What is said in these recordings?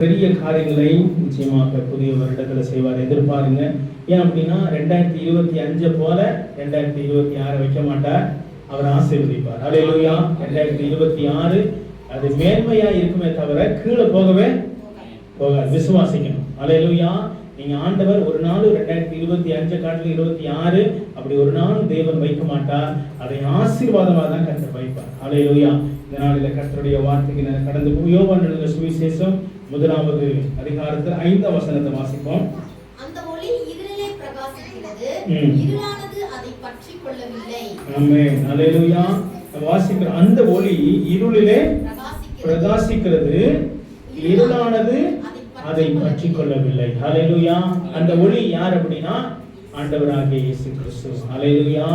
பெரிய காரியங்களை நிச்சயமாக புதிய வருடத்துல செய்வார், எதிர்பாருங்க. ஏன் அப்படின்னா 2025 போல 2026 வைக்க மாட்டார், அவர் ஆசீர்வதிப்பார். அல்லேலூயா. 2026 அது மேன்மையா இருக்குமே தவிர கீழே போகவே போகாது. விசுவாசிக்கணும். அல்லேலூயா. நீங்க ஆண்டவர் ஒரு நாள் 2025 காட்டில் 26 அப்படி ஒரு நாள் தேவன் வைக்க மாட்டார், அதை ஆசீர்வாதமாக தான் கர்த்தர் வைப்பார். அல்லேலூயா. இந்த நாளில் கர்த்தருடைய வார்த்தைக்கு கடந்து யோவான் எழுதின சுவிசேஷம் 1வது அதிகாரத்தில் 5ஆம் வசனத்தை வாசிப்போம். அந்த ஒளி இருளிலே பிரகாசிக்கிறது, இருளானது அதை பற்றிக் கொள்ளவில்லை. ஆமென். அல்லேலூயா. வாசிக்கிற அந்த ஒளி இருளிலே பிரகாசிக்கிறது, இருளானது அதை பற்றிக் கொள்ளவில்லை. அல்லேலூயா. அந்த ஒளி யார் அப்படின்னா ஆண்டவராகிய இயேசு கிறிஸ்து. அல்லேலூயா.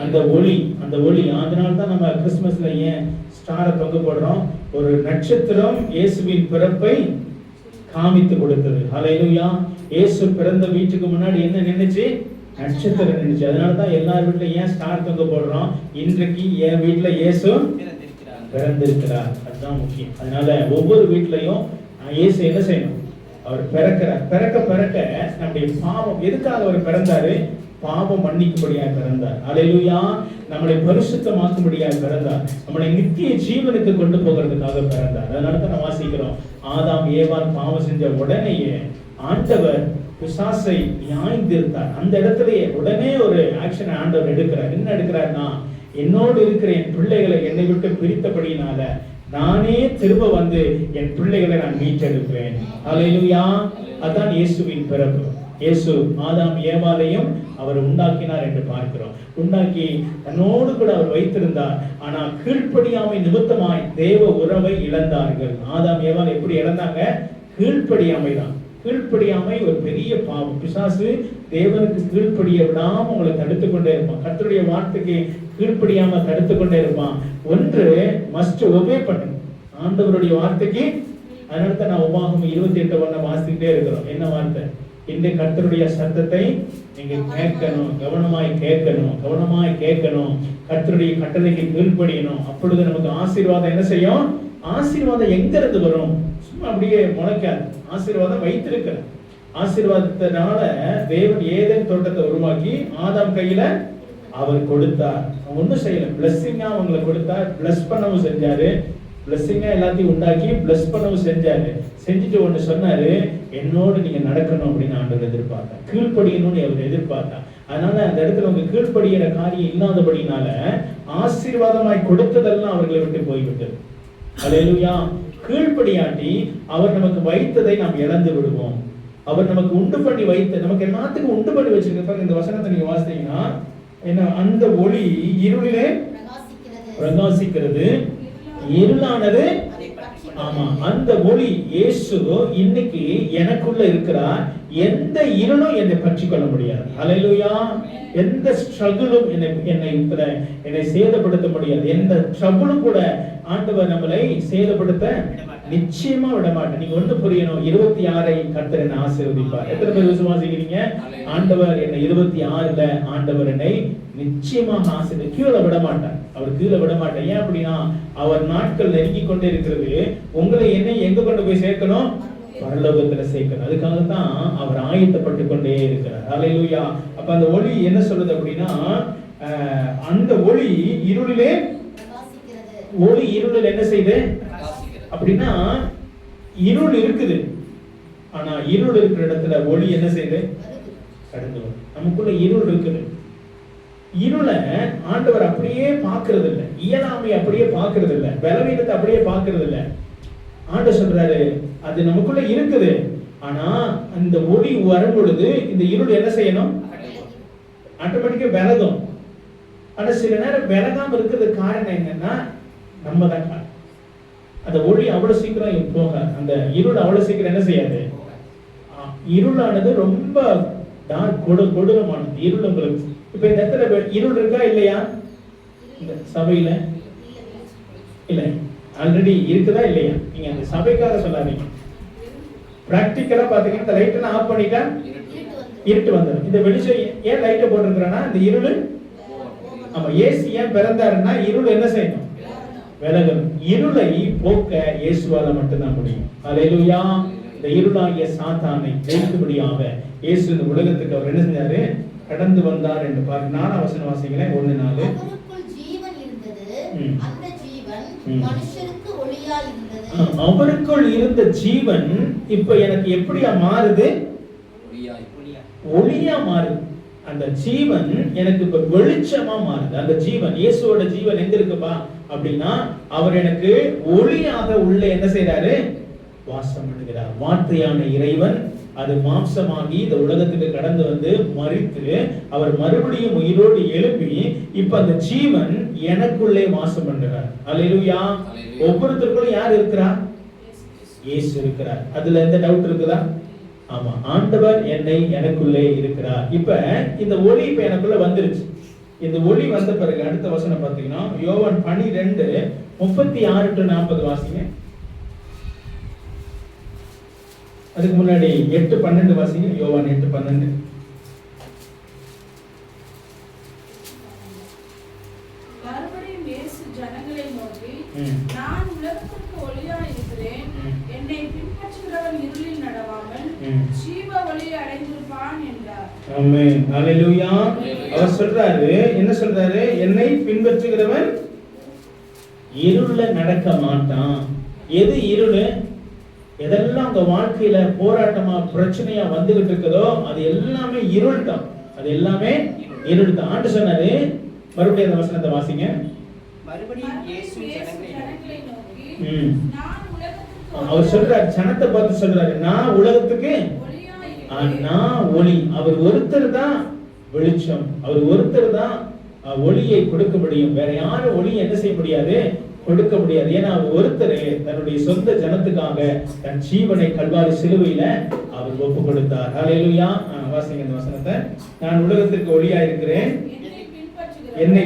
அந்த ஒளி அதனால தான் நம்ம கிறிஸ்மஸ்ல ஏன் ஸ்டாரை தொங்க போடுறோம்? ஒரு நட்சத்திரம் இயேசுவின் பிறப்பை காமித்து கொடுத்தது. அல்லேலூயா. இயேசு பிறந்த வீட்டுக்கு முன்னாடி என்ன நின்னுச்சு? நட்சத்திரம் நின்னுச்சு. அதனால தான் எல்லார் வீட்லயும் ஏன் ஸ்டார் தொங்க போடுறோம்? இன்றைக்கு என் வீட்டுல இயேசு பிறந்திருக்கிறார், அதுதான் முக்கியம். அதனால ஒவ்வொரு வீட்லயும் இயேசு என்ன செய்யணும்? அவர் பிறக்கிறார். பிறக்க நம்முடைய பாவம், எதுக்காக அவர் பிறந்தாரு? பாவம் மன்னிக்கும்படியாக பிறந்தார். அல்லேலூயா. நம்மளை பரிசுத்தமாக்கும்படியாக பிறந்தார், நம்மளை நித்திய ஜீவனுக்கு கொண்டு போகிறதுக்காக பிறந்தார். அதனால தான் நம்ம வாசிக்கிறோம், ஆதாம் ஏவாள் பாவம் செஞ்ச உடனேயே ஆண்டவர் பிசாசை நியாயந்தீர்த்தார். அந்த இடத்துலயே உடனே ஒரு ஆக்ஷன் ஆண்டவர் எடுக்கிறார். என்ன எடுக்கிறார்னா, என்னோடு இருக்கிற என் பிள்ளைகளை என்னை விட்டு பிரித்தபடினால நானே திரும்ப வந்து என் பிள்ளைகளை நான் மீட்டெடுப்பேன். அல்லேலூயா. அதான் இயேசுவின் பிறப்பு. இயேசு ஆதாம் ஏவாளையும் அவர் உண்டாக்கினார் என்று பார்க்கிறோம். உண்டாக்கி தன்னோடு கூட அவர் வைத்திருந்தார். ஆனா கீழ்ப்படியாமை நிமித்தமாய் தேவ உறவை இழந்தார்கள். ஆதாம் ஏவாள் எப்படி இழந்தாங்க? கீழ்ப்படியாமை தான். கீழ்ப்படியாமை ஒரு பெரிய பாவம். பிசாசு தேவனுக்கு கீழ்ப்படிய விடாம உங்களை தடுத்து கொண்டே இருப்பான். கர்த்தருடைய வார்த்தைக்கு கீழ்ப்படியாம தடுத்து கொண்டே இருப்பான். ஒன்று மஸ்ட் ஒபே பண்ணுங்க ஆண்டவருடைய வார்த்தைக்கு. அதனால தான் நான் உபாகமம் 28 வாசிக்கிட்டே இருக்கிறோம். என்ன வார்த்தை? இந்த கர்த்தருடைய சத்தத்தை நீங்க கேட்கணும், கவனமாய் கேட்கணும். கர்த்தருடைய கட்டளைக்கு கீழ்ப்படியணும். அப்பொழுது நமக்கு ஆசீர்வாதம் என்ன செய்யும்? ஆசீர்வாதம் எங்க இருந்து வரும்? சும்மா அப்படியே முளைக்காது. ஆசீர்வாதம் வைத்திருக்கிறார். ஆசீர்வாதத்தினால தேவன் ஏதேன் தோட்டத்தை உருவாக்கி ஆதாம் கையில அவர் கொடுத்தார். ஒன்னும் செய்யல, பிளஸ்ஸிங்கா அவங்களை கொடுத்தார். பிளஸ் பண்ணவும் செஞ்சாரு. பிளஸ்ஸிங்கா எல்லாத்தையும் உண்டாக்கி பிளஸ் பண்ணவும் செஞ்சாரு. செஞ்சுட்டு ஒண்ணு சொன்னாரு, என்னோடு நீங்க நடக்கணும் அப்படின்னு ஆண்டவர் எதிர்பார்த்தார். கீழ்ப்படியணும்னு அவர் எதிர்பார்த்தார். அதனால அந்த இடத்துல உங்க கீழ்ப்படிகிற காரியம் இல்லாதபடினால ஆசீர்வாதமாய் கொடுத்ததெல்லாம் அவர்களை விட்டு போய்விட்டது. அல்லேலூயா. கீழ்ப்படியாட்டி அவர் நமக்கு வைத்ததை நாம் இழந்து விடுவோம். அவர் நமக்கு உண்டு பண்ணி வைத்த, நமக்கு எல்லாத்துக்கும் உண்டு பண்ணி வச்சிருக்க இந்த வசனத்தை நீங்க வாசித்தீங்கன்னா என்ன? அந்த ஒளி இருளிலே பிரகாசிக்கிறது, இருளானது. ஆமா, அந்த ஒளி இயேசு இன்னைக்கு எனக்குள்ள இருக்கிறார். எந்த இருளும் என்னை பற்றி கொள்ள முடியாது. அல்லேலூயா. எந்த ஸ்ட்ரகிளும் என்னை சேதப்படுத்த முடியாது. எந்த ட்ரபிளும் கூட ஆண்டவர் நம்மளை சேதப்படுத்த நிச்சயமா விட மாட்டேன். நீங்க ஒண்ணு புரியணும், 26 கர்த்தர் என்னை ஆசீர்வதிப்பார். எத்தனை பேர் விசுவாசிக்கிறீங்க? ஆண்டவர் என்னை 26ல ஆண்டவர் என்னை நிச்சயமாக ஆசீர்வதி கீழே விட மாட்டார். அவர் கீழே விட மாட்டார். ஏன் அப்படின்னா அவர் நாட்கள் நெருங்கி கொண்டே இருக்கிறது. உங்களை என்னை எங்க கொண்டு போய் சேர்க்கணும்? பரலோகத்துல சேர்க்கணும். அதுக்காக தான் அவர் ஆயத்தப்பட்டு கொண்டே இருக்கிறார். அல்லேலூயா. அப்ப அந்த ஒளி என்ன சொல்லுது அப்படின்னா, அந்த ஒளி இருளிலே என்ன செய்யுது அப்படின்னா, இருள் இருக்குது. ஆனா இருள் இருக்கிற இடத்துல ஒளி என்ன செய்யுது? கடந்து வரும். நமக்குள்ள இருள் இருக்குது. இருளை ஆண்டவர் அப்படியே பார்க்கறது இல்லை. இயலாமை அப்படியே பார்க்கறது இல்லை. பலவீனத்தை அப்படியே பார்க்கறது இல்லை. ஆண்டவர் சொல்றாரு, அது நமக்குள்ள இருக்குது. ஆனா அந்த ஒளி வரும் பொழுது இந்த இருள் என்ன செய்யணும்? ஆட்டோமேட்டிக்கா விலகும். ஆனா சில நேரம் விலகாம இருக்கிறது காரணம் என்னன்னா, நம்ம தான். அந்த ஒளி அவ்வளவு சீக்கிரம் போக, அந்த இருள் அவ்வளவு சீக்கிரம் என்ன செய்யாது. இருளானது ரொம்ப டார்க், கொடூரமானது. இருள் உங்களுக்கு இப்ப இந்த இடத்துல இருள் இருக்கா இல்லையா? இந்த சபையில இல்ல, ஆல்ரெடி இருக்குதா இல்லையா? நீங்க அந்த சபைக்காக சொல்லாதீங்க. பிராக்டிக்கலா பாத்தீங்கன்னா இந்த லைட் எல்லாம் ஆஃப் பண்ணிட்டா இருட்டு வந்துடும். இந்த வெளிச்சம் ஏன் லைட்டை போட்டிருக்கிறேன்னா இந்த இருள். ஆமா, ஏசு ஏன் பிறந்தாருன்னா இருள் என்ன செய்யணும்? விலகணும். இருளை போக்க இயேசுவால மட்டும்தான் முடியும். அல்லேலூயா. இந்த இருளாகிய சாத்தானை ஜெயிக்கும்படியாக இயேசு இந்த உலகத்துக்கு அவர் என்ன செஞ்சாரு? கடந்து வந்தார் என்று பாருங்க. 4ஆம் வசனம் வாசிங்களேன். 1:4. அவருக்குள் ஜீவன் இருந்தது, அந்த ஜீவன் மனுஷருக்கு ஒளியாய் இருந்தது. அவருக்குள் இருந்த ஜீவன் இப்ப எனக்கு எப்படியா மாறுது? ஒளியா மாறுது. அந்த ஜீவன் எனக்கு இப்ப வெளிச்சமா மாறுது. அந்த ஜீவன், இயேசுவோட ஜீவன் எங்க இருக்குப்பா அப்படின்னா, அவர் எனக்கு ஒளியாக உள்ள என்ன செய்யறாரு? வாசம் பண்ணுகிறார். வார்த்தையான இறைவன் அது மாம்சமாகி இந்த உலகத்துக்கு கடந்து வந்து மரித்து அவர் மறுபடியும் உயிரோடு எழுப்பி இப்ப அந்த ஜீவன் எனக்குள்ளே வாசம் பண்ணுகிறார். அல்லேலூயா. ஒவ்வொருத்தருக்குள்ள யார் இருக்கிறா? இயேசு இருக்கிறார். அதுல எந்த டவுட் இருக்குதா? ஆமா, ஆண்டவர் எனக்குள்ளே இருக்கிறார். இப்ப இந்த ஒளி இப்ப எனக்குள்ள வந்துருச்சு. இந்த ஒளி வந்த பிறகு அடுத்த வசனம் பாத்தீங்கன்னா யோவான் 12:36-40 வாசிங்க. அதுக்கு முன்னாடி 8:12 வாசிங்க. யோவான் 8:12. மறுபடியும் இயேசு ஜனங்களை நோக்கி, நான் உலகத்திற்கு ஒளியாய் இருக்கிறேன். என்னை பின்பற்றுகிறவன் இருளில் நடவாமல் ஜீவ ஒளியை அடைந்திருப்பான் என்றார். ஆமென். ஹalleluya. அவர் சொல்றாரு, என்ன சொல்றாரு? என்னை பின்பற்றுகிறவன் இருள்ல நடக்க மாட்டான். எது இருளு? எதெல்லாம் உங்க வாழ்க்கையில போராட்டமா பிரச்சனையா வந்துகிட்டு இருக்குதோ அது எல்லாமே இருள் தான். அது எல்லாமே இருள் தான். ஆண்டு சொன்னாரு. மறுபடியும் அந்த வசனத்தை வாசிங்க. மறுபடியும் இயேசு ஜனங்களை நோக்கி, நான் உலகத்திற்கு அவர் சொல்றாரு, ஜனத்தை பார்த்து சொல்றாரு, நான் உலகத்துக்கு நான் ஒளி. அவர் ஒருத்தர் தான் வெளிச்சம். அவர் ஒருத்தர் தான் ஒளியை கொடுக்க முடியும். வேற யாரும் ஒளி என்ன செய்ய முடியாது? கொடுக்க முடியாது. ஏன்னா அவர் ஒருத்தரே தன்னுடைய சொந்த ஜனத்துக்காக தன் ஜீவனை கல்வாரி சிலுவையில அவர் ஒப்பு கொடுத்தார். ஹalleluya. வாசிங்க இந்த வசனத்தை. நான் உலகத்திற்கு ஒளியா இருக்கிறேன். என்னை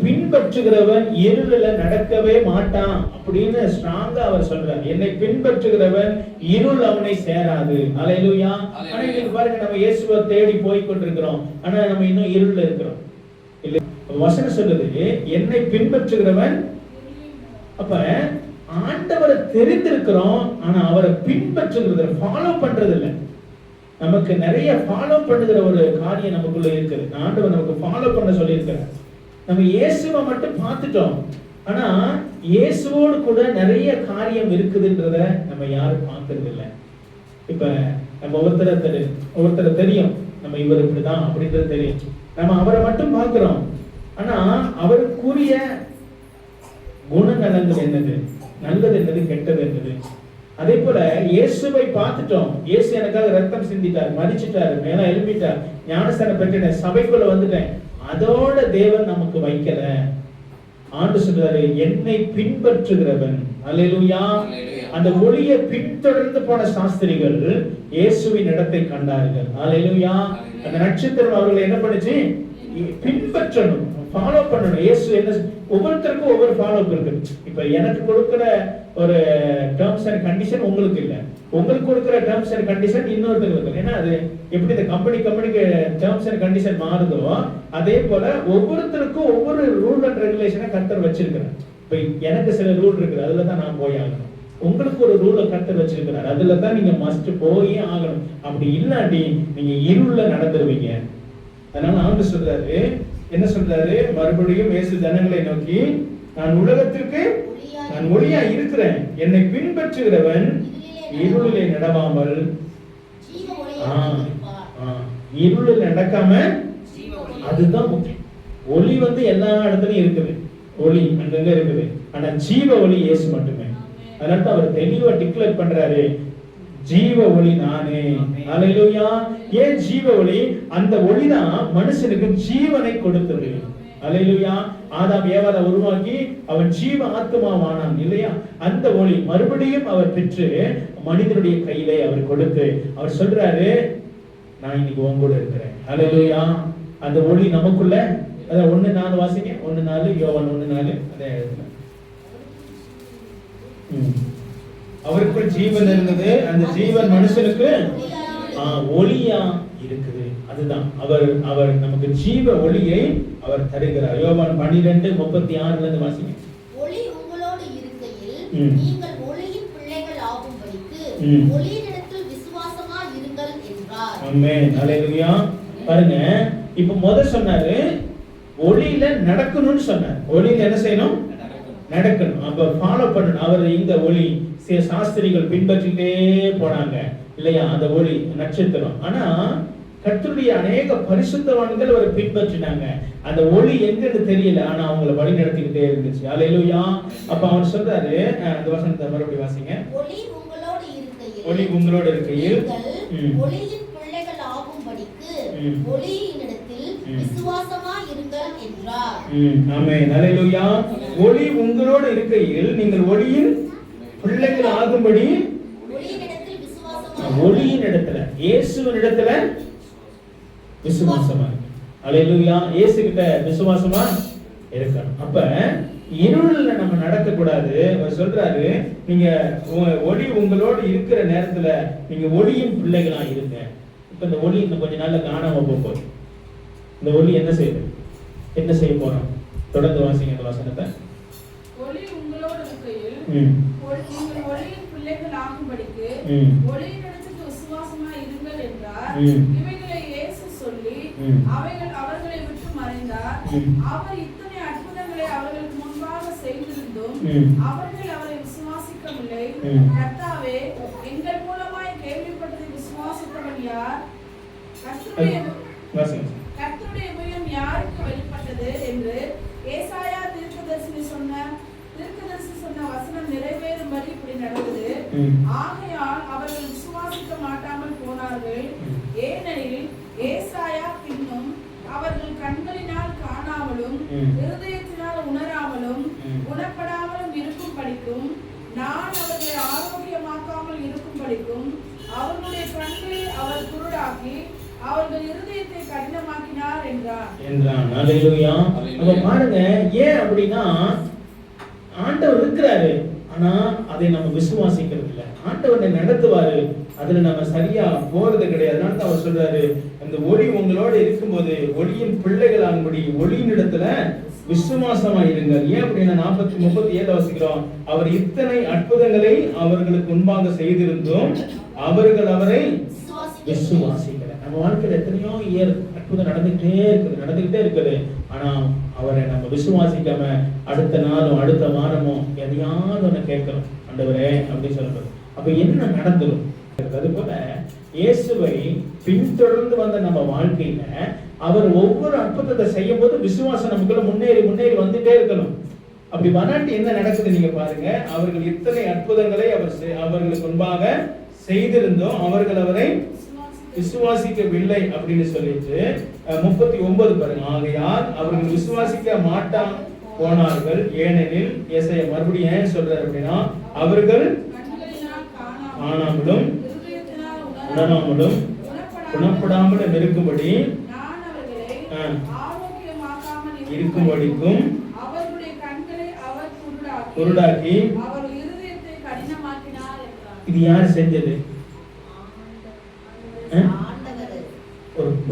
பின்பற்றுகிறவன் இருளில நடக்கவே மாட்டான் அப்படின்னு ஸ்ட்ராங்கா அவர் சொல்றார். என்னை பின்பற்றுகிறவன் இருள் அவனை சேராது. ஹalleluya. ஆனா இன்னைக்கு பாருங்க, நம்ம இயேசுவை தேடி போய் கொண்டிருக்கிறோம். ஆனா நம்ம இன்னும் இருள்ல இருக்கிறோம். இல்ல, வசனம் சொல்லுது என்னை பின்பற்றுகிறவன். அப்ப ஆண்டவரை தெரிந்திருக்கிறோம், ஆனா அவரை பின்பற்றுகிறது, ஃபாலோ பண்றது இல்ல. நமக்கு நிறைய ஃபாலோ பண்ணுகிற ஒரு காரியம் நமக்குள்ள இருக்குது. ஆண்டவர் நமக்கு ஃபாலோ பண்ண சொல்லி இருக்கிறார். நம்ம இயேசுவை மட்டும் பார்த்துட்டோம், ஆனா இயேசுவோடு கூட நிறைய காரியம் இருக்குதுன்றத நம்ம யாரும் பார்க்கறது இல்லை. இப்ப நம்ம ஒருத்தரை தெரியும், நம்ம இவர் இப்படிதான் அப்படின்றது தெரியும். நம்ம அவரை மட்டும் பார்க்கிறோம், ஆனா அவருக்குரிய குணநலங்கள் என்னது, நல்லது என்னது, கெட்டது என்னது. அதே போல இயேசுவை பார்த்துட்டோம். இயேசு எனக்காக ரத்தம் சிந்திட்டார், மரிச்சிட்டார், மேல எழுப்பிட்டார், ஞானஸ்தானம் பெற்றேன், சபைக்குள்ள வந்துட்டேன். அதோட தேவன் நமக்கு வைக்கல. ஆண்டு சொல்றாரு, என்னை பின்பற்றுகிறவன். அல்லேலூயா. அந்த ஒளியை பின்தொடர்ந்து போன சாஸ்திரிகள் இயேசுவின் இடத்தை கண்டார்கள். அல்லேலூயா. அந்த நட்சத்திரம் அவர்களை என்ன பண்ணுச்சு? பின்பற்றணும், ஃபாலோ பண்ணணும். இயேசு என்ன, ஒவ்வொருத்தருக்கும் ஒவ்வொரு ஃபாலோ இருக்கு. இப்ப எனக்கு கொடுக்கிற ஒரு டேர்ம்ஸ் அண்ட் கண்டிஷன் உங்களுக்கு இல்ல, உங்களுக்கு கொடுக்கிற டேர்ம்ஸ் அண்ட் கண்டிஷன் இன்னொருத்தருக்கு. ஏன்னா அது எப்படி இந்த கம்பெனிக்கு டேர்ம்ஸ் அண்ட் கண்டிஷன் மாறுதோ அதே போல ஒவ்வொருத்தருக்கும் ஒவ்வொரு ரூல் அண்ட் ரெகுலேஷனை கர்த்தர் வச்சிருக்கிறார். இப்ப எனக்கு சில ரூல் இருக்குது, அதுல தான் நான் போய் ஆகணும். உங்களுக்கு ஒரு ரூலை கர்த்தர் வச்சிருக்கிறார், அதுல தான் நீங்க மஸ்ட் போயே ஆகணும். அப்படி இல்லாட்டி நீங்க இருள்ல நடந்துருவீங்க. அதனால ஆண்டு சொல்றாரு, என்ன சொல்றாரு? மறுபடியும் இயேசு ஜனங்களை நோக்கி, நான் உலகத்திற்கு நான் ஒளியா இருக்கிறேன். என்னை பின்பற்றுகிறவன் இருளிலே நடவாமல், இருளில் நடக்காம, அதுதான் முக்கியம். ஒளி எல்லா இடத்துலயும் இருக்குது, ஒளி அங்கங்க இருக்குது. ஆனா ஜீவ ஒளி இயேசு மட்டுமே. அதனால அவர் தெளிவா டிக்ளேர் பண்றாரு, ஜீவ ஒளி நானே. அல்லேலூயா. ஏன் ஜீவ ஒளி? அந்த ஒளிதான் மனுஷனுக்கு ஜீவனை கொடுத்தது. அல்லேலூயா. ஆதாம் ஏவாளை உருவாக்கி அவன் ஜீவ ஆத்மாவானான் இல்லையா? அந்த ஒளி மறுபடியும் அவர் பெற்று மனிதனுடைய கையிலே அவர் கொடுத்து அவர் சொல்றாரு, நான் இன்னைக்கு உன் கூட இருக்கிறேன். அல்லேலூயா. அந்த ஒளி நமக்குள்ள, அத 1:4 வாசிங்க. 1:4 யோவான் 1:4 அதே எழுதுங்க. அவருக்குள் ஜீவன் இருந்தது, அந்த ஜீவன் மனுஷனுக்கு ஒளியா இருக்குது. அதுதான் அவர் நமக்கு ஜீவ ஒளியை அவர் தருகிறார். யோவான் 12:36 வாசிங்க. ஒளி உங்களோடு இருக்கையில் நீங்கள் ஒளியின் பிள்ளைகள் ஆகும்படிக்கு ஒளியினிடத்தில் விசுவாசமாய் இருங்கள் என்றார். ஆமென். ஹல்லேலூயா. பாருங்க, இப்ப முதல் சொன்னாரு ஒளியில நடக்கணும்னு சொன்னார். ஒளியில என்ன செய்யணும்? நடக்கணும். அப்ப ஃபாலோ பண்ணணும். அவர் இந்த ஒளி சாஸ்திரிகள் பின்பற்றிட்டே போனாங்க இல்லையா, அந்த ஒளி நட்சத்திரம். ஆனா கர்த்தருடைய அநேக பரிசுத்தவான்கள் அவரை பின்பற்றினாங்க. அந்த ஒளி எங்கன்னு தெரியல, ஆனா அவங்களை வழி நடத்திக்கிட்டே இருந்துச்சு. அல்லேலூயா. அப்ப அவர் சொல்றாரு, அந்த வசனத்தை மறுபடியும் வாசிங்க. ஒளி உங்களோடு இருக்கையில் ஒளி உங்களோடு இருக்கையில் ஒளியின் பிள்ளைகள் ஆகும்படிக்கு ஒளியினிடத்தில் விசுவாசமாய் இருங்கள் என்றார். ஆமென். அல்லேலூயா. ஒளி உங்களோடு இருக்கையில் நீங்கள் ஒளியின் பிள்ளைகள் ஆகும்படி ஒளியினிடத்தில் விசுவாசமாய் ஒளியின் இடத்துல இயேசுவின் இடத்துல விசுவாசமா. அல்லேலூயா. இயேசு கிட்ட விசுவாசமா இருக்கணும். அப்ப இருள்ல நம்ம நடக்க கூடாது. அவர் சொல்றாரு, நீங்க ஒளி உங்களோடு இருக்கிற நேரத்துல நீங்க ஒளியின் பிள்ளைகளா இருங்க. இப்ப இந்த ஒளி இன்னும் கொஞ்ச நாள்ல காணாம போகுது. இந்த ஒளி என்ன செய்யுது? என்ன செய்ய போறோம்? தொடர்ந்து வாசிங்க அந்த வசனத்தை. ஒளி உங்களோடு இருக்கையில் நீங்கள் ஒளியின் பிள்ளைகள் ஆகும்படிக்கு ஒளியினிடத்தில் விசுவாசமாய் இருங்கள் என்றார். இவைகளை இயேசு சொல்லி அவர்களை விட்டு மறைந்தார். அவர் இத்தனை அற்புதங்களை அவர்களுக்கு முன்பாக செய்திருந்தும் அவர்கள் அவரை விசுவாசிக்கவில்லை. கர்த்தாவே, எங்கள் மூலமாய் கேள்விப்பட்டதை விசுவாசித்தவன் யார்? கர்த்தருடைய உபயம் யாருக்கு வெளிப்பட்டது என்று ஏசாயா தீர்க்கதரிசி சொன்ன வசனம் நிறைவேறும்படி இப்படி நடந்தது. ஆகையால் அவர்கள் விசுவாசிக்க மாட்டாமல் போனார்கள். ஏனெனில் ஏசாயா பின்னும் அவர்கள் கண்களினால் காணாமலும் இருதயத்தினால் உணராமலும் குணப்படாமலும் இருக்கும் படிக்கும் நான் அவர்களை ஆரோக்கியமாக்காமல் இருக்கும் படிக்கும் அவர்களுடைய கண்களை அவர் குருடாக்கி அவர்கள் இருதயத்தை கடினமாக்கினார் என்றார். அல்லேலூயா. அப்ப பாருங்க, ஏன் அப்படின்னா ஆண்டவர் இருக்கிறாரு, ஆனா அதை நம்ம விசுவாசிக்கிறது இல்லை. ஆண்டவரை நடத்துவாரு, அதுல நம்ம சரியா போறது கிடையாது. அதனால அவர் சொல்றாரு, அந்த ஒளி உங்களோட இருக்கும்போது ஒளியின் பிள்ளைகள் ஆகும்படி ஒளியின் இடத்துல விசுவாசமா இருங்கள். ஏன் அப்படின்னா 37 வாசிக்கிறோம். அவர் இத்தனை அற்புதங்களை அவர்களுக்கு முன்பாக செய்திருந்தும் அவர்கள் அவரை விசுவாசிக்கல. நம்ம வாழ்க்கையில எத்தனையோ அற்புதம் நடந்துகிட்டே இருக்குது. ஆனா அவரை நம்ம விசுவாசிக்காம அடுத்த நாளும் அடுத்த வாரமும் எதையாவது ஒண்ணு கேட்கிறோம், ஆண்டவரே அப்படின்னு சொல்றது. அப்ப என்ன நடந்துரும்? அது போல இயேசுவை பின்தொடர்ந்து வந்த நம்ம வாழ்க்கையில அவர் ஒவ்வொரு அற்புதத்தை செய்யும் போது விசுவாசம் நமக்குள்ள முன்னேறி வந்துட்டே இருக்கணும். அப்படி வராட்டி என்ன நடக்குது நீங்க பாருங்க. அவர்கள் இத்தனை அற்புதங்களை அவர்களுக்கு முன்பாக செய்திருந்தோம் அவர்கள் அவரை விசுவாசிக்கவில்லை அப்படின்னு சொல்லிட்டு 39 பாருங்க. ஆகையால் அவர்கள் விசுவாசிக்க மாட்டான் போனார்கள். ஏனெனில் ஏசாயா மறுபடியும் ஏன் சொல்றாரு அப்படின்னா, அவர்கள் காணாமலும் உணராமலும் குணப்படாமலும் இருக்கும்படி இருக்கும்படிக்கும் குருடாக்கி. இது யார் செஞ்சது?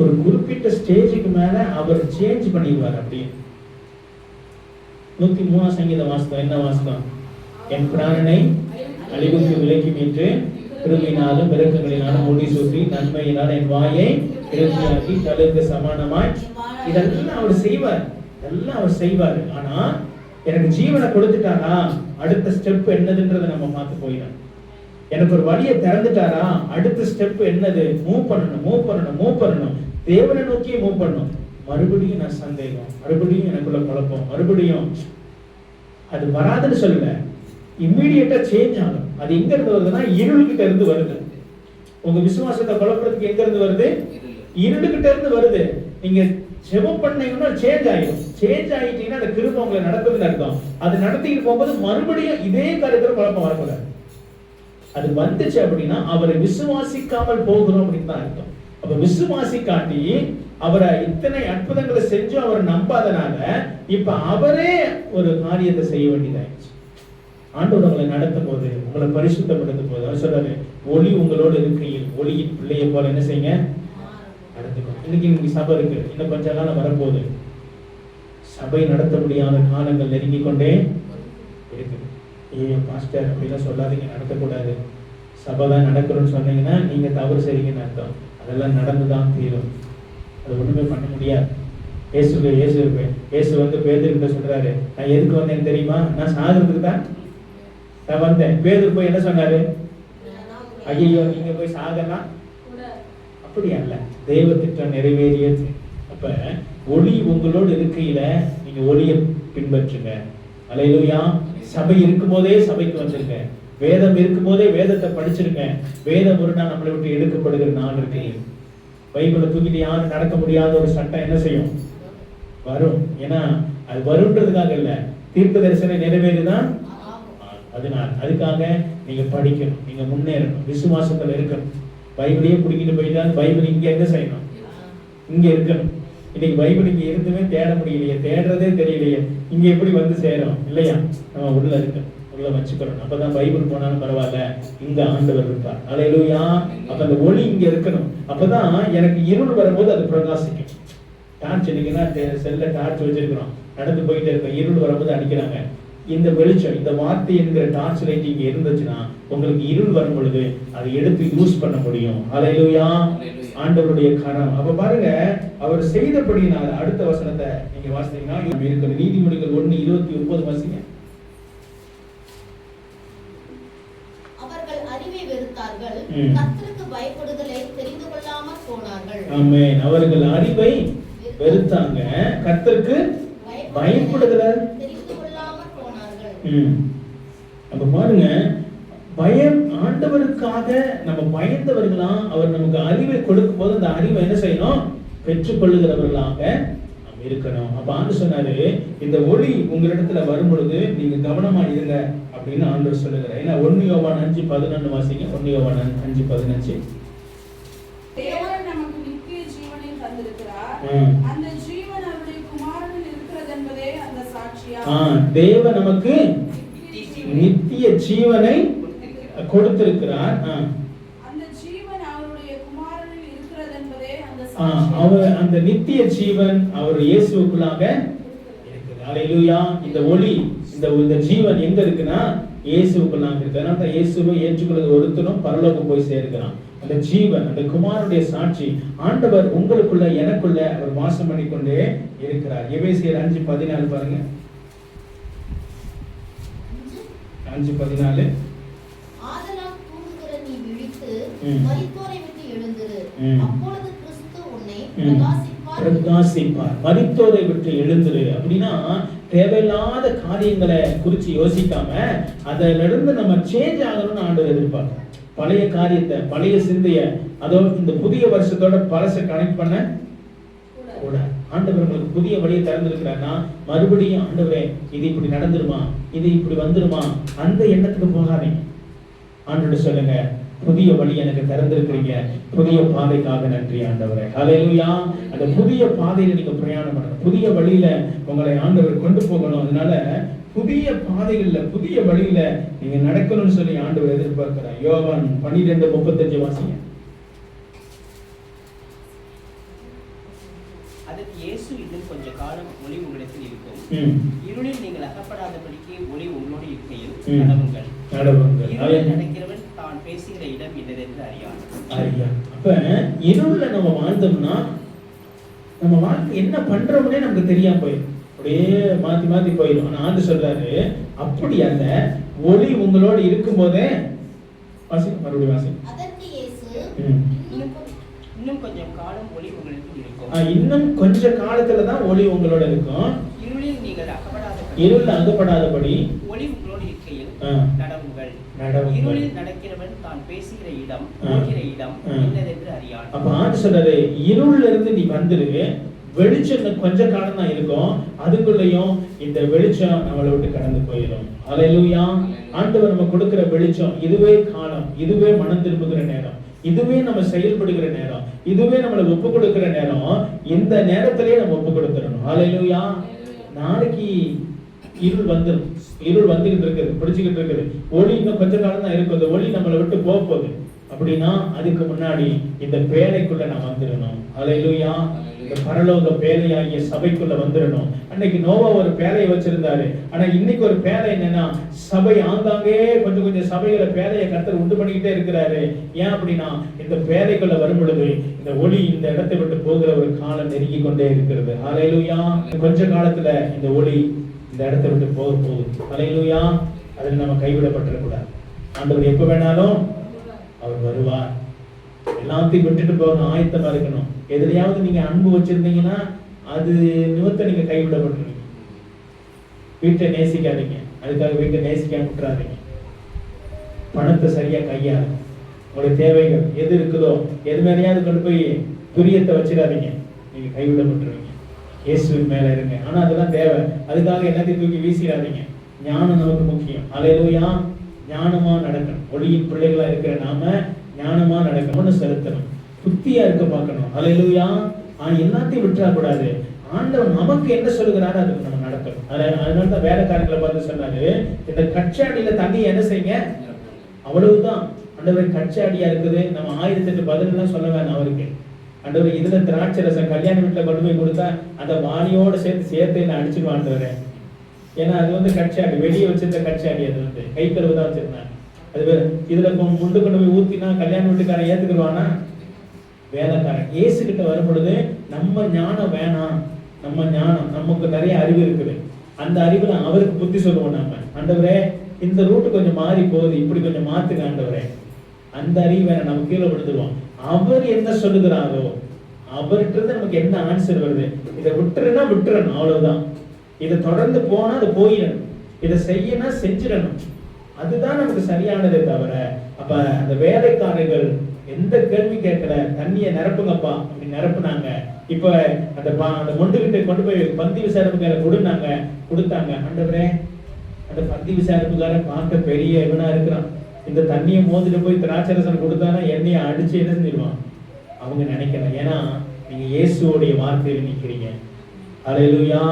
ஒரு குறிப்பிட்ட ஸ்டேஜுக்கு மேல அவர் சேஞ்ச் பண்ணிடுவார். அப்படியே 103 சங்கீதம் வாசித்தோம். என்ன வாசித்தோம்? என் பிராணனை அழிவுக்கு விலக்கி மீட்டு கிருபையினாலும் இரக்கங்களினாலும் முடி சுற்றி நன்மையினால் என் வாயை திருப்தியாக்கி தழுக்கு சமானமாய். இதெல்லாம் அவர் செய்வார், எல்லாம் அவர் செய்வார். ஆனா எனக்கு ஜீவனை கொடுத்துட்டாரா, அடுத்த ஸ்டெப் என்னதுன்றதை நம்ம பார்த்து போயிடும். எனக்கு ஒரு வழியை திறந்துட்டாரா, அடுத்த ஸ்டெப் என்னது? மூவ் பண்ணணும். தேவனை நோக்கி மூவ் பண்ணணும். மறுபடியும் நான் சந்தேகம், மறுபடியும் எனக்குள்ள குழப்பம், மறுபடியும் அது வராதுன்னு சொல்லல, இம்மீடியட்டா சேஞ்ச் ஆகும். அது எங்க இருந்து வருதுன்னா இருளுகிட்ட இருந்து வருது. உங்க விசுவாசத்தை குழப்பறதுக்கு எங்க இருந்து வருது? இருளுகிட்ட இருந்து வருது. நீங்க ஜெபம் பண்ணீங்கன்னா சேஞ்ச் ஆயிடும். சேஞ்ச் ஆயிட்டீங்கன்னா அந்த கிருபை உங்களை நடக்குதுன்னு அர்த்தம். அது நடத்திட்டு போகும்போது மறுபடியும் இதே காரியத்துல குழப்பம் வரக்கூடாது. அது வந்துச்சு அப்படின்னா அவரை விசுவாசிக்காமல் போகிறோம் அப்படின்னு தான் அர்த்தம். அப்ப விசுவாசிக்காட்டி அவரை இத்தனை அற்புதங்களை செஞ்சு அவர் நம்பாதனால இப்ப அவரே ஒரு காரியத்தை செய்ய வேண்டியதாயிடுச்சு. ஆண்டவர் உங்களை நடத்தும் போது, உங்களை பரிசுத்தப்படுத்தும் போது அவர் சொல்றாரு, ஒளி உங்களோடு இருக்கையில் ஒளியின் பிள்ளையை போல என்ன செய்யுங்க, நடந்துக்கணும். இன்னைக்கு சபை இருக்கு, இன்னும் கொஞ்ச காலம் வரப்போகுது. சபை நடத்த முடியாத காலங்கள் நெருங்கிக் கொண்டே இருக்கு. பாஸ்டர் அப்படிலாம் சொல்லாதீங்க, நடக்கக்கூடாது. சபை தான் நடக்கணும்னு சொன்னீங்கன்னா நீங்க தவறு செய்றீங்கன்னு அர்த்தம். அதெல்லாம் நடந்துதான் தீரும். அது ஒண்ணுமே பண்ண முடியாது. இயேசு வந்து பேதுருக்கிட்ட சொல்றாரு, நான் எதுக்கு வந்தேன்னு தெரியுமா? நான் சாகிறதுக்கு தான் நான் வந்தேன். பேதுரு போய் என்ன சொன்னாரு? ஐயோ நீங்க போய் சாகலாம், அப்படி அல்ல, தெய்வ திட்டம் நிறைவேறியது. அப்ப ஒளி உங்களோடு இருக்கையில நீங்க ஒளியை பின்பற்றுங்க. அல்லேலூயா. சபை இருக்கும் போதே சபைக்கு வந்துருங்க. வேதம் இருக்கும் போதே வேதத்தை படிச்சிருங்க. வேதம் ஒரு நாள் நம்மளை விட்டு எடுக்கப்படுகிற நாள் இருக்கு. பைபிளை தூக்கிட்டு யாரும் நடக்க முடியாத ஒரு சட்டம் என்ன செய்யும்? வரும். ஏன்னா அது வரும்ன்றதுக்காக இல்ல, தீர்க்க தரிசனம் நிறைவேறிதான் அதனால. அதுக்காக நீங்க படிக்கணும், நீங்க முன்னேறணும், விசுவாசத்துல இருக்கணும். பைபிளையே பிடிக்கிட்டு போயிட்டா பைபிள் இங்க எங்க செய்யணும்? இங்க இருக்கணும். இன்னைக்கு பைபிள் இங்க இருந்துமே தேட முடியலையே, தேடுறதே தெரியலையே, இங்க எப்படி வந்து சேரும்? இல்லையா? நம்ம உள்ள இருக்கு, உள்ள வச்சுக்கணும். அப்பதான் பைபிள் போனாலும் பரவாயில்ல, இங்க ஆண்டவர் இருப்பார். அல்லேலூயா. அப்ப அந்த ஒளி இங்க இருக்கணும். அப்பதான் எனக்கு இருள் வரும்போது அது பிரகாசிக்கும். டார்ச் இன்னைக்குன்னா செல்ல டார்ச் வச்சிருக்கிறோம், நடந்து போயிட்டே இருக்கோம், இருள் வரும்போது அடிக்கிறாங்க. இந்த வெளிச்சம், இந்த வார்த்தை என்கிற டார்ச் லைட் இங்க இருந்துச்சுன்னா உங்களுக்கு இருள் வரும் பொழுது அதை எடுத்து யூஸ் பண்ண முடியும். அல்லேலூயா. ஆண்டவருடைய கரம். அப்ப பாருங்க, அவர் செய்தபடியினால. அடுத்த வசனத்தை நீங்க வாசித்தீங்கன்னா இருக்கிற நீதிமொழிகள் 1:29 வாசிங்க. அவர்கள் அறிவை வெறுத்தார்கள், கர்த்தருக்கு பயப்படுதலை தெரிந்து கொள்ளாமல் போனார்கள். ஆமென். அவர்கள் அறிவை வெறுத்தாங்க, கர்த்தருக்கு பயப்படுதலை தெரிந்து கொள்ளாமல் போனார்கள். அப்ப பாருங்க, பயம், ஆண்டவருக்காக நம்ம பயந்தவர்களா அவர் நமக்கு அறிவை கொடுக்கும் போது அந்த அறிவை என்ன செய்யணும்? பெற்றுக்கொள்ளுகிறவர்களாக நாம் இருக்கணும். அப்ப ஆண்டவர் சொன்னாரு, இந்த ஒளி உங்களிடத்துல வரும் பொழுது நீங்க கவனமா இருங்க அப்படின்னு ஆண்டவர் சொல்லுகிறார். ஏன்னா 1 யோவான் 5:11 வாசிங்க. 1 யோவான் 5:15. தேவன் நமக்கு நித்திய ஜீவனை தந்திருக்கிறார், அந்த ஜீவன் அவருடைய குமாரனில் இருக்கிறது என்பதே அந்த சாட்சியா. தேவன் நமக்கு நித்திய ஜீவனை கொடுத்திருக்கிறார். அந்த ஜீவன் அவருடைய குமாரனில் இருக்கிறது என்பதே அந்த சாட்சியா. அந்த நித்திய ஜீவன் அவர் இயேசுவுக்குள்ளாக இருக்குது. அல்லேலூயா. இந்த ஒளி, இந்த ஜீவன் எங்க இருக்குன்னா இயேசுவுக்குள்ளாக இருக்கு. அதனால தான் இயேசுவை ஏற்றுக்கொள்ளுகிற ஒருத்தனும் பரலோகம் போய் சேர்க்கிறான். அந்த ஜீவன், அந்த குமாரனுடைய சாட்சி, ஆண்டவர் உங்களுக்குள்ள எனக்குள்ள அவர் வாசம் பண்ணிக்கொண்டே இருக்கிறார். எபேசியர் 5:14 பாருங்க. 5:14. ஆதலால் தூங்குகிற நீ விழித்து மரித்தோரை விட்டு எழுந்திரு, அப்பொழுது கிறிஸ்து உன்னை பிரகாசிப்பார். மரித்தோரை விட்டு எழுந்திரு அப்படின்னா தேவையில்லாத காரியங்களை குறிச்சு யோசிக்காம அதுல இருந்து நம்ம சேஞ்ச் ஆகணும்னு ஆண்டவர் எதிர்பார்க்கிறோம். பழைய காரியத்தை, பழைய சிந்தைய, அதோ இந்த புதிய வருஷத்தோட பழச கனெக்ட் பண்ண கூட ஆண்டவர் உங்களுக்கு புதிய வழியை திறந்திருக்கிறார்னா மறுபடியும் ஆண்டவரே இது இப்படி நடந்துருமா, இது இப்படி வந்துருமா, அந்த எண்ணத்துக்கு போகாதீங்க. ஆண்டவர்கிட்ட சொல்லுங்க, புதிய வழி எனக்கு திறந்திருக்கிறீங்க, புதிய பாதைக்காக நன்றி ஆண்டவரே. ஹல்லேலூயா. அந்த புதிய பாதையில நீங்க பிரயாணம் பண்ணணும், புதிய வழியில உங்களை ஆண்டவர் கொண்டு போகணும். அதனால புதிய பாதைகள்ல, புதிய வழியில நீங்க நடக்கணும்னு சொல்லி ஆண்டவர் எதிர்பார்க்கிறார். யோவான் 12:35 வாசிங்க. அதற்கு இயேசு, இன்னும் கொஞ்ச காலம் ஒளி உங்களிடத்தில் இருக்கும், இருளில் நீங்கள் அகப்படாதபடிக்கு ஒளி உங்களோடு இருக்கையில் நடவுங்கள். இருளில் நடக்கிறவன் தான் பேசுகிற இடம் என்னதென்று அறியான். அப்ப இருள்ல நம்ம வாழ்ந்தோம்னா நம்ம வாழ்க்கை என்ன பண்றோம்னே நமக்கு தெரியாம போயிடும், அப்படியே மாத்தி மாத்தி போயிடும். ஆனா ஆண்டு சொல்றாரு, அப்படி அல்ல, ஒளி உங்களோடு இருக்கும் போதே வாசி, மறுபடியும் வாசி. அதற்கு இயேசு, இன்னும் கொஞ்சம் காலம் ஒளி உங்களுக்கு இருக்கும். இன்னும் கொஞ்ச காலத்துல தான் ஒளி உங்களோட இருக்கும். இருளில் நீங்கள் அகப்படாதபடி ஒளி உங்களோடு இருக்கையில் நடவுங்கள். இருளில் நடக்கிறவன் தான் பேசுகிற இடம், போகிற இடம் என்னதென்று அறியான். அப்ப ஆண்டு சொல்றாரு, இருள்ல இருந்து நீ வந்துரு, வெளிச்சம் கொஞ்ச காலம் தான் இருக்கும், அதுக்குள்ளேயும் இந்த வெளிச்சம் நம்மளை விட்டு கடந்து போயிடும். அல்லேலூயா. ஆண்டவர் நம்ம கொடுக்கிற வெளிச்சம், இதுவே காலம், இதுவே மனம் திரும்புகிற நேரம், இதுவே நம்ம செயல்படுகிற நேரம், இதுவே நம்மளை ஒப்பு கொடுக்கிற நேரம். இந்த நேரத்திலேயே நம்ம ஒப்பு கொடுத்துடணும். அல்லேலூயா. நாளைக்கு இருள் வந்துடும், இருள் வந்துகிட்டு இருக்குது, பிடிச்சுக்கிட்டு இருக்குது. ஒளி இன்னும் கொஞ்ச காலம் தான் இருக்கும், இந்த ஒளி நம்மளை விட்டு போக போகுது. அப்படின்னா அதுக்கு முன்னாடி இந்த பேழைக்குள்ள நான் வந்துடணும். அல்லேலூயா. இந்த பரலோக பேழையாகிய சபைக்குள்ள வந்துடணும். அன்னைக்கு நோவா ஒரு பேழையை வச்சிருந்தாரு. ஆனா இன்னைக்கு ஒரு பேழை என்னன்னா, சபை ஆங்காங்கே கொஞ்சம் கொஞ்சம் சபைகளை பேழையை கர்த்தர் உண்டு பண்ணிக்கிட்டே இருக்கிறாரு. ஏன் அப்படின்னா, இந்த பேழைக்குள்ள வரும் பொழுது இந்த ஒளி இந்த இடத்தை விட்டு போகிற ஒரு காலம் நெருங்கி கொண்டே இருக்கிறது. ஹல்லேலூயா. கொஞ்ச காலத்துல இந்த ஒளி இந்த இடத்தை விட்டு போக போகுது. ஹல்லேலூயா. அதில் நம்ம கைவிடப்பட்டிருக்கூடாது. ஆண்டவர் எப்ப வேணாலும் அவர் வருவார். எல்லாத்தையும் விட்டுட்டு போக ஆயத்தமா இருக்கணும். எதுலையாவது நீங்க அன்பு வச்சிருந்தீங்கன்னா அது நிமித்த நீங்க கைவிடப்பட்டுருவீங்க. வீட்டை நேசிக்காதீங்க, அதுக்காக வீட்டை நேசிக்காம விட்டுறாதீங்க. பணத்தை சரியா கையாளுங்க. உங்களுடைய தேவைகள் எது இருக்குதோ எது மேலேயாவது கொண்டு போய் துரியத்தை வச்சிடாதீங்க, நீங்க கைவிடப்பட்டுருவீங்க. இயேசுவின் மேல இருங்க. ஆனா அதெல்லாம் தேவை. அதுக்காக எல்லாத்தையும் தூக்கி வீசிடாதீங்க. ஞானம் நமக்கு முக்கியம். ஹல்லேலூயா. ஞானமா நடக்கணும். ஒளியின் பிள்ளைகளா இருக்கிற நாம ஞானமா நடக்கணும்னு செலுத்தணும். புத்தியா இருக்க பார்க்கணும். ஹல்லேலூயா. எல்லாத்தையும் விட்டுற கூடாது. ஆண்டவர் நமக்கு என்ன சொல்லுகிறாரு அதுக்கு நம்ம நடக்கணும். அதனாலதான் வேலைக்காரங்களை பார்த்து சொன்னாரு, இந்த கச்சாடியில தண்ணி என்ன செய்யுங்க, அவ்வளவுதான். ஆண்டவர் கச்சாடியா இருக்குது. நம்ம 1008 பதிலாம் சொல்ல வேணாம் அவருக்கு. ஆண்டவர் இதுல திராட்சை ரசம் கல்யாண வீட்டுல கொண்டு போய் கொடுத்தா அந்த வாணியோட சேர்த்து என்ன அடிச்சுட்டு ஆண்டவரே. ஏன்னா அது கச்சாடி, வெளியே வச்சிருந்த கச்சாடி, அது கை கழுவு தான் வச்சிருந்தாங்க. அது இதுல முண்டு கொண்டு போய் ஊத்தினா கல்யாண வீட்டுக்காரன் ஏத்துக்குருவானா? வேலைக்காரன். இயேசு கிட்ட வரும் பொழுது நம்ம ஞானம் வேணாம். நம்ம ஞானம், நமக்கு நிறைய அறிவு இருக்குது. அந்த அறிவுல அவருக்கு புத்தி சொல்லுவோம் நம்ம. ஆண்டவரே இந்த ரூட்டு கொஞ்சம் மாறி போகுது, இப்படி கொஞ்சம் மாத்துங்க ஆண்டவரே. அந்த அறிவு வேணாம், நம்ம கீழே விழுந்துருவோம். அவர் என்ன சொல்லுகிறாரோ அவர்கிட்ட நமக்கு என்ன ஆன்சர் வருது, இதை விட்டுருன்னா விட்டுறணும், அவ்வளவுதான். இதை தொடர்ந்து போனா அது போயிடணும், இதை செய்யனா செஞ்சிடணும். அதுதான் நமக்கு சரியானதே தவிர. அப்ப அந்த வேலைக்காரர்கள் எந்த கேள்வி கேட்கல, தண்ணியை நிரப்புங்கப்பா அப்படி நிரப்புனாங்க. இப்ப அந்த மொண்டுகிட்ட கொண்டு போய் பந்தி விசாரிப்புக்கார கொடுத்தாங்க. ஆண்டவரே அந்த பந்தி விசாரிப்புக்காரன் பார்க்க பெரிய இவனா இருக்கிறான், இந்த தண்ணியை மோதிட்டு போய் திராட்சரசன் கொடுத்தானா எண்ணெயை அடிச்சு என்ன செஞ்சிருவான் அவங்க நினைக்கல. ஏன்னா நீங்க இயேசுவோடைய வார்த்தையில நிக்கிறீங்க. ஹல்லேலூயா.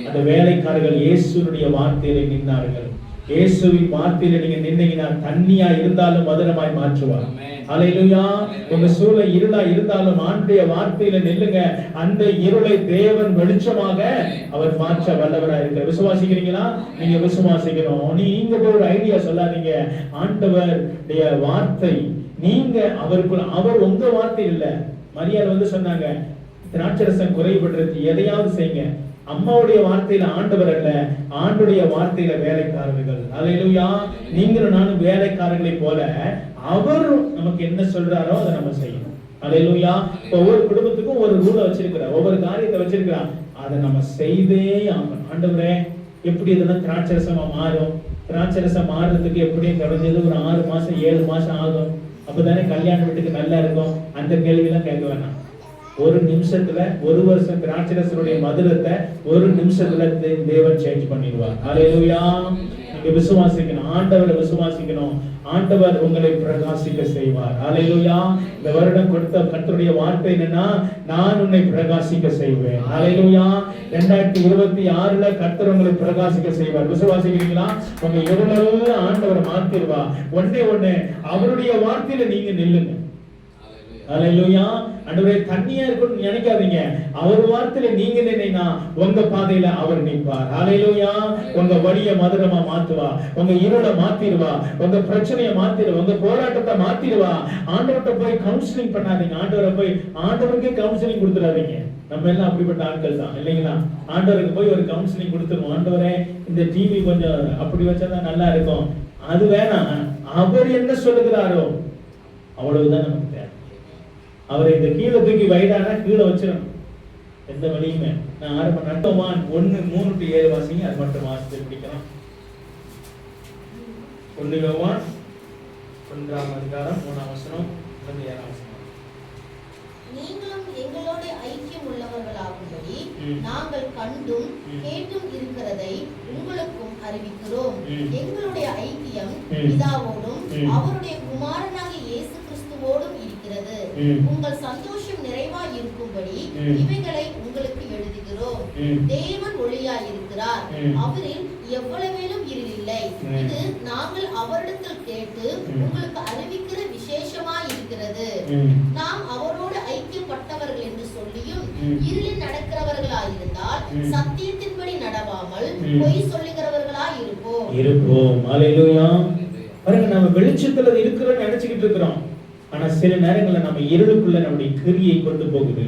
அந்த வேலைக்காரர்கள் இயேசுனுடைய வார்த்தையில நின்றார்கள். இயேசுவின் வார்த்தையில நீங்க நின்னீங்கன்னா தண்ணியா இருந்தாலும் மதுரமாய் மாற்றுவார். ஹல்லேலூயா. உங்க சூழல் இருளா இருந்தாலும் ஆண்டுடைய வார்த்தையில நில்லுங்க. அந்த இருளை தேவன் வெளிச்சமாக அவர் மாற்ற வல்லவரா இருக்கிறார். விசுவாசிக்கிறீங்களா? நீங்க விசுவாசிக்கணும். நீங்க ஒரு ஐடியா சொல்லாதீங்க. ஆண்டவருடைய வார்த்தை நீங்க அவருக்குள்ள, அவர் உங்க வார்த்தை இல்ல. மரியாதை சொன்னாங்க, திராட்சரசம் குறைபடுறது எதையாவது செய்யுங்க. அம்மாவுடைய வார்த்தையில ஆண்டவர் அல்ல, ஆண்டுடைய வார்த்தையில வேலைக்காரர்கள். ஹல்லேலூயா. நீங்களும் நானும் வேலைக்காரர்களை போல அவர் நமக்கு என்ன சொல்றாரோ அதை நம்ம செய்யணும். ஹல்லேலூயா. ஒவ்வொரு குடும்பத்துக்கும் ஒரு ரூலை வச்சிருக்கிறார், ஒவ்வொரு காரியத்தை வச்சிருக்கிறார். அதை நம்ம செய்தே ஆகணும். ஆண்டவரே எப்படி இதெல்லாம் திராட்சரசமா மாறும்? திராட்சரசம் மாறுறதுக்கு எப்படியும் குறைஞ்சது ஒரு 6 மாசம் 7 மாசம் ஆகும். அப்பதானே கல்யாண வீட்டுக்கு நல்லா இருக்கும். அந்த கேள்வி எல்லாம் கேட்க வேணாம். ஒரு நிமிஷத்துல, ஒரு வருஷம் திராட்சரசனுடைய மதுரத்தை ஒரு நிமிஷத்துல தேவன் சேஞ்ச் பண்ணிடுவார். ஹல்லேலூயா. நீங்க விசுவாசிக்கணும், ஆண்டவரை விசுவாசிக்கணும். ஆண்டவர் உங்களை பிரகாசிக்க செய்வார். ஹல்லேலூயா. இந்த வருடம் கொடுத்த கர்த்தருடைய வார்த்தை என்னன்னா, நான் உன்னை பிரகாசிக்க செய்வேன். ஹல்லேலூயா. 2026 கர்த்தர் உங்களை பிரகாசிக்க செய்வார். விசுவாசிக்கிறீங்களா? உங்க இருளெல்லாம் ஆண்டவர் மாத்திடுவா. ஒண்ணே அவருடைய வார்த்தையில நீங்க நில்லுங்க. ஹல்லேலூயா. ஆண்டவரே தண்ணியா இருக்குன்னு நினைக்காதீங்க. அவர் வார்த்தையில நீங்க நினைனா உங்க பாதையில அவர் நிற்பார். ஹல்லேலூயா. உங்க வழியை மதுரமா மாத்துவா, உங்க இருளை மாத்திடுவா, உங்க பிரச்சனையை மாத்திடுவா, உங்க போராட்டத்தை மாத்திடுவா. ஆண்டவர்கிட்ட போய் கவுன்சிலிங் பண்ணாதீங்க. ஆண்டவருக்கே கவுன்சிலிங் கொடுத்துடாதீங்க. நம்ம எல்லாம் அப்படிப்பட்ட ஆட்கள் தான் இல்லைங்களா? ஆண்டவருக்கு போய் ஒரு கவுன்சிலிங் கொடுத்துருவோம். ஆண்டவரே இந்த டிவி கொஞ்சம் அப்படி வச்சாதான் நல்லா இருக்கும், அது வேணாம். அவர் என்ன சொல்லுகிறாரோ அவ்வளவுதான் நமக்கு தேவை. அவரை இந்த கீழே தூக்கி வைடானா கீழே வச்சிடணும். எந்த வழியுமே. நான் ஆரம்ப நட்டவான் 1:3-7 வாசிங்க. அது மட்டும் வாசித்து பிடிக்கிறோம். 1 யோவான் 1ஆம் அதிகாரம் 3ஆம் வசனம் 7ஆம் வசனம். நீங்களும் எங்களோட ஐக்கியம் உள்ளவர்களாகும்படி நாங்கள் கண்டும் கேட்டும் இருக்கிறதை உங்களுக்கும் அறிவிக்கிறோம். எங்களுடைய ஐக்கியம் பிதாவோடும் அவருடைய குமாரனாகிய இயேசு கிறிஸ்துவோடும் இருக்கிறது. உங்கள் சந்தோஷம் நிறைவாய் இருக்கும்படி இவைகளை உங்களுக்கு எழுதுகிறோம். தேவன் ஒளியாய் இருக்கிறார், அவரில் எவ்வளவேலும் இருள் இல்லை. இது நாங்கள் அவரிடத்தில் கேட்டு உங்களுக்கு அறிவிக்கிற விசேஷமாய் இருக்கிறது. நாம் அவரோடு ஐக்கியப்பட்டவர்கள் என்று சொல்லியும் இருளில் சத்தியத்தின்படி நடவாமல் பொய் சொல்லுகிறவர்களாய் இருப்போம். ஹல்லேலூயா. பாருங்க, நம்ம வெளிச்சத்துல இருக்கிறோம்னு நினைச்சுக்கிட்டு இருக்கிறோம். ஆனா சில நேரங்கள்ல நம்ம இருளுக்குள்ள நம்முடைய கிரியை கொண்டு போகுது.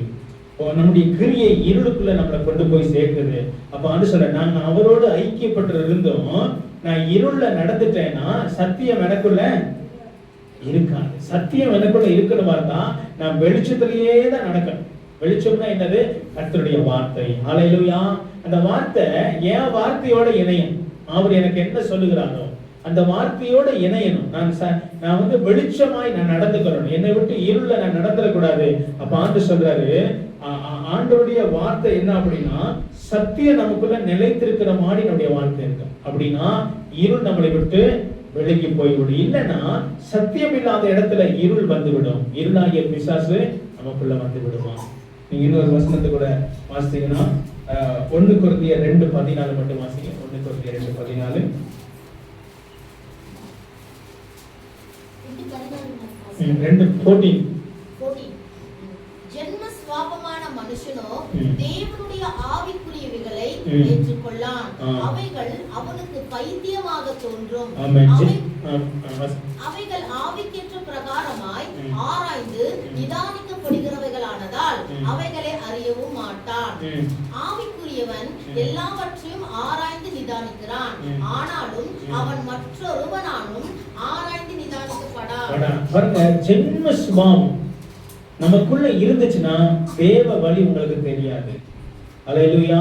நம்முடைய கிரியை இருளுக்குள்ள நம்மளை கொண்டு போய் சேர்க்குது. அப்ப வந்து சொல்ற, நான் அவரோடு ஐக்கியப்பட்டு இருந்தோம், நான் இருள்ல நடந்துட்டேன்னா சத்தியம் எனக்குள்ள இருக்காது. சத்தியம் எனக்குள்ள இருக்கணுமா இருந்தா நான் வெளிச்சத்திலேயே தான் நடக்கணும். வெளிச்சம்னா என்னது? கர்த்தருடைய வார்த்தை. ஹல்லேலூயா. அந்த வார்த்தை என் வார்த்தையோட இணையும். அவர் எனக்கு என்ன சொல்லுகிறாரோ அந்த வார்த்தையோட இணையணும். நான் வந்து வெளிச்சமாய் நான் நடந்துக்கணும். என்னை விட்டு இருள நான் நடந்துடக்கூடாது. அப்ப ஆண்டு சொல்றாரு, ஆண்டவருடைய வார்த்தை என்ன அப்படின்னா, சத்தியம் நமக்குள்ள நிலைத்திருக்கிற மாதிரி நம்முடைய வார்த்தை இருக்கு. அப்படின்னா இருள் நம்மளை விட்டு விலகி போய்விடும். இல்லைன்னா சத்தியம் இல்லாத இடத்துல இருள் வந்துவிடும். இருளாகிய பிசாசு நமக்குள்ள வந்து விடுவான். நீங்க இன்னொரு வசனத்தை கூட வாசிங்கன்னா 1 கொரிந்தியர் 2:14 மட்டும் வாசிங்க. 1 கொரிந்தியர் 2:14. 2:14. ஜென்ம சுவாபமான மனுஷனோ தேவனுடைய ஆவிக்குரியவைகளை ஏற்றுக்கொள்ளான். அவைகள் அவனுக்கு பைத்தியமாக தோன்றும். அவைகள் ஆவிக்கேற்ற பிரகாரமாய் ஆராய்ந்து நிதானிக்கப்படுகிறவைகளானதால் அவைகளை அறியவும் மாட்டான். ஆவிக்குரியவன் எல்லாவற்றையும் ஆராய்ந்து நிதானிக்கிறான். ஆனாலும் அவன் மற்றொருவனாலும் ஆராய்ந்து நிதானிக்கப்படான். ஜென்ம சுபாவம் நமக்குள்ள இருந்துச்சுன்னா தேவ வழி உங்களுக்கு தெரியாது. ஹல்லேலூயா.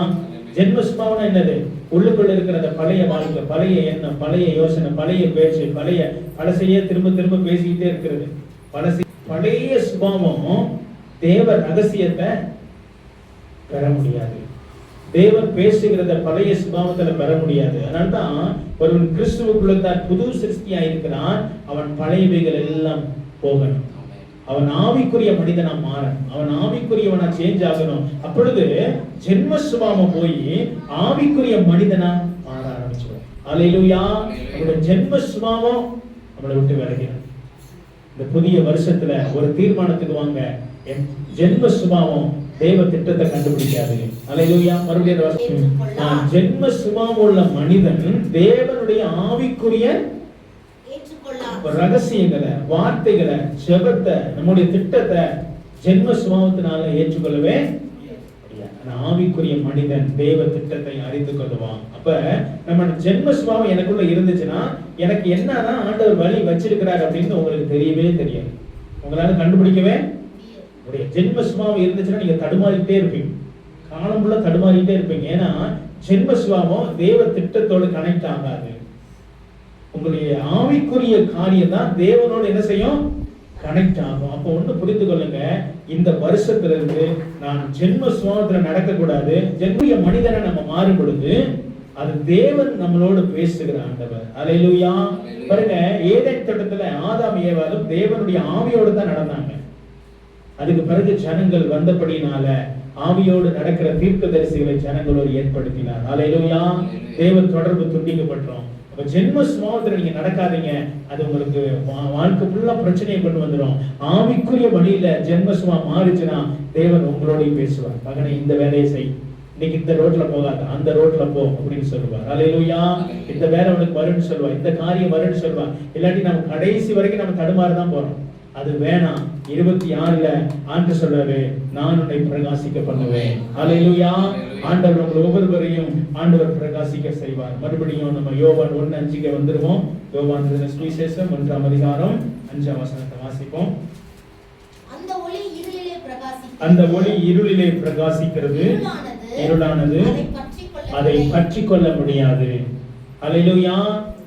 ஜென்ம சுபாவம் என்னது? உள்ளுக்குள்ள இருக்கிற அந்த பழைய வாழ்க்கை, பழைய எண்ணம், பழைய யோசனை, பழைய பேச்சு, பழசையே திரும்ப திரும்ப பேசிக்கிட்டே இருக்கிறது. பழைய சுபாவம் தேவ ரகசியத்தை பெற முடியாது. தேவன் பேசுகிறத பழைய சுபாவத்துல பெற முடியாது. அதனால்தான் ஒருவன் கிறிஸ்துவுக்குள்ள தான் புது சிருஷ்டியா இருக்கிறான், அவன் பழையவைகள் எல்லாம் போகணும். அவன் ஆவிக்குரிய மனிதனா மாறணும். அவன் ஆவிக்குரியவனா சேஞ்ச் ஆகணும். அப்பொழுது ஜென்ம சுபாவம் போய் ஆவிக்குரிய மனிதனா மாற ஆரம்பிச்சிடும். ஹல்லேலூயா. நம்முடைய ஜென்ம சுபாவம் நம்மளை விட்டு விலகிடும். இந்த புதிய வருஷத்துல ஒரு தீர்மானத்துக்கு வாங்க, என் ஜென்ம சுபாவம் தேவ திட்டத்தை கண்டுபிடிக்காது. ஹல்லேலூயா. மறுபடியும் ஜென்ம சுபாவம் உள்ள மனிதன் தேவனுடைய ஆவிக்குரிய ரகசியங்களை, வார்த்தைகளை, ஜெபத்தை, நம்முடைய திட்டத்தை ஜென்ம சுபாவத்தினால ஏற்றுக்கொள்ளவே முடியாது. ஆவிக்குரிய மனிதன் தேவ திட்டத்தை அறிந்து கொள்வான். அப்ப நம்ம ஜென்ம சுபாவம் எனக்குள்ள இருந்துச்சுன்னா எனக்கு என்னதான் ஆண்டவர் வழி வச்சிருக்கிறார் அப்படின்னு உங்களுக்கு தெரியவே தெரியாது. உங்களால கண்டுபிடிக்கவே முடியாது. ஜென்ம சுபாவம் இருந்துச்சுன்னா நீங்க தடுமாறிட்டே இருப்பீங்க. காலம் ஃபுல்லா தடுமாறிட்டே இருப்பீங்க. ஏன்னா ஜென்ம சுபாவம் தேவ திட்டத்தோடு கனெக்ட் ஆகாது. உங்களுடைய ஆவிக்குரிய காரியம் தான் தேவனோடு என்ன செய்யும்? கனெக்ட் ஆகும். அப்போ ஒண்ணு புரிந்து கொள்ளுங்க, இந்த வருஷத்துல இருந்து நான் ஜென்ம சுபாவத்துல நடக்க கூடாது. ஜென்மிய மனிதனை நம்ம மாறும் பொழுது அது தேவன் நம்மளோடு பேசுகிற ஆண்டவர். ஹல்லேலூயா. பாருங்க, ஏதேன் தோட்டத்துல ஆதாம் ஏவாளும் தேவனுடைய ஆவியோடு தான் நடந்தாங்க. அதுக்கு பிறகு ஜனங்கள் வந்தபடினால ஆவியோடு நடக்கிற தீர்க்கதரிசிகளை ஜனங்களோடு ஏற்படுத்தினார். ஹல்லேலூயா. தேவ தொடர்பு துண்டிக்கப்பட்டோம். அப்ப ஜென்ம சுபாவத்துல நீங்க நடக்காதீங்க. அது உங்களுக்கு வாழ்க்கை ஃபுல்லா பிரச்சனையை கொண்டு வந்துடும். ஆவிக்குரிய வழியில ஜென்ம சுபாவம் மாறிச்சுன்னா தேவன் உங்களோடய பேசுவார். மகனை இந்த வேலையை செய், இன்னைக்கு இந்த ரோட்ல போகாத, அந்த ரோட்ல போ அப்படின்னு சொல்லுவார். ஹல்லேலூயா. இந்த வேலை உனக்கு வரும்னு சொல்லுவார், இந்த காரியம் வரும்னு சொல்லுவார். இல்லாட்டி நம்ம கடைசி வரைக்கும் நம்ம தடுமாறதான் போறோம். அது வேணாம். 26ல ஆண்டு சொல்றாரு, நான் உன்னை பிரகாசிக்க பண்ணுவேன். ஹல்லேலூயா. ஆண்டவர் உங்கள் ஒவ்வொருவரையும் ஆண்டவர் பிரகாசிக்க செய்வார். மறுபடியும் நம்ம யோவான் 1:5க்கு வந்துருவோம். யோவான் சுவிசேஷம் 1ஆம் அதிகாரம் 5ஆம் வசனத்தை வாசிப்போம். அந்த ஒளி இருளிலே பிரகாசிக்கிறது, இருளானது அதை பற்றி கொள்ள முடியாது. ஹல்லேலூயா.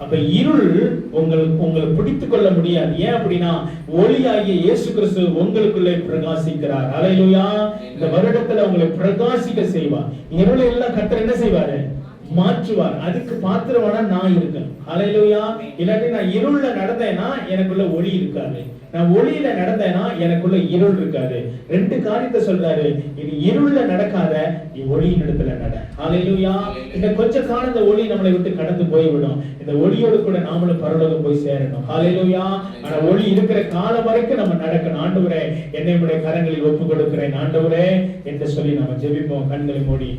அப்ப இருள் உங்களை பிடித்துக் கொள்ள முடியாது. ஏன் அப்படின்னா ஒளியாகிய இயேசு கிறிஸ்து உங்களுக்குள்ளே பிரகாசிக்கிறார். ஹல்லேலூயா. இந்த வருடத்துல உங்களை பிரகாசிக்க செய்வார். இருளை எல்லாம் கர்த்தர் என்ன செய்வாரு? மாற்றுவார். அதுக்கு பாத்திரமான நான் இருக்கேன். ஹல்லேலூயா. இல்லாட்டி நான் இருள்ல நடந்தேன்னா எனக்குள்ள ஒளி இருக்காது. நான் ஒளியில நடந்தேன்னா எனக்குள்ள இருள் இருக்காது. ரெண்டு காரியத்தை சொல்றாரு. இது இருள்ல நடக்காத, நீ ஒளியின் இடத்துல நட. ஹல்லேலூயா. இந்த கொஞ்ச காலம் இந்த ஒளி நம்மளை விட்டு கடந்து போய்விடும். இந்த ஒளியோடு கூட நாமளும் பரலோகம் போய் சேரணும். ஹல்லேலூயா. ஆனா ஒளி இருக்கிற காலம் வரைக்கும் நம்ம நடக்கணும். ஆண்டவரே, என்னை உம்முடைய கரங்களில் ஒப்பு கொடுக்கிறேன் ஆண்டவரே என்று சொல்லி நாம ஜெபிப்போம். கண்களை மூடி